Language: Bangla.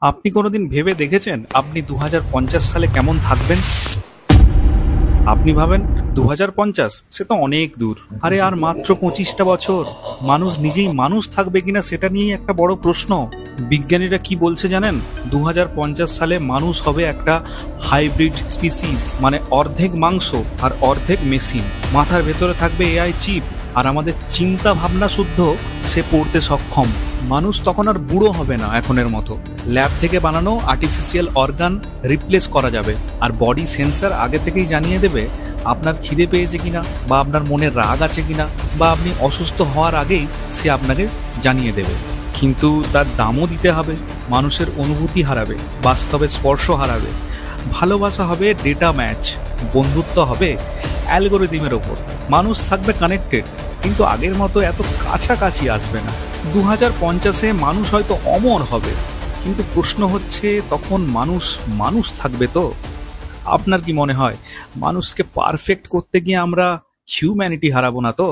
আপনি কোনোদিন ভেবে দেখেছেন আপনি 2050 সালে কেমন থাকবেন? আপনি ভাবেন 2050 সে তো অনেক দূর, আরে আর মাত্র 25টা বছর। মানুষ নিজেই মানুষ থাকবে কিনা সেটা নিয়েই একটা বড় প্রশ্ন। বিজ্ঞানীরা কি বলছে জানেন? 2050 সালে মানুষ হবে একটা হাইব্রিড স্পিসিস, মানে অর্ধেক মাংস আর অর্ধেক মেশিন। মাথার ভেতরে থাকবে এআই চিপ, আর আমাদের চিন্তা ভাবনা শুদ্ধ সে পড়তে সক্ষম। মানুষ তখন আর বুড়ো হবে না এখনের মতো। ল্যাব থেকে বানানো আর্টিফিশিয়াল অর্গান রিপ্লেস করা যাবে, আর বডি সেন্সর আগে থেকেই জানিয়ে দেবে আপনার খিদে পেয়েছে কিনা, বা আপনার মনে রাগ আছে কিনা, বা আপনি অসুস্থ হওয়ার আগেই সে আপনাকে জানিয়ে দেবে। কিন্তু তার দামও দিতে হবে। মানুষের অনুভূতি হারাবে, বাস্তবে স্পর্শ হারাবে, ভালোবাসা হবে ডেটা ম্যাচ, বন্ধুত্ব হবে অ্যালগোরিদমের ওপর। মানুষ থাকবে কানেক্টেড, কিন্তু আগের মতো এত কাছাকাছি আসবে না। 2050-এ মানুষ হয়তো অমর হবে, কিন্তু প্রশ্ন হচ্ছে তখন মানুষ মানুষ থাকবে তো? আপনার কি মনে হয় মানুষকে পারফেক্ট করতে গিয়ে আমরা হিউম্যানিটি হারাবো না তো?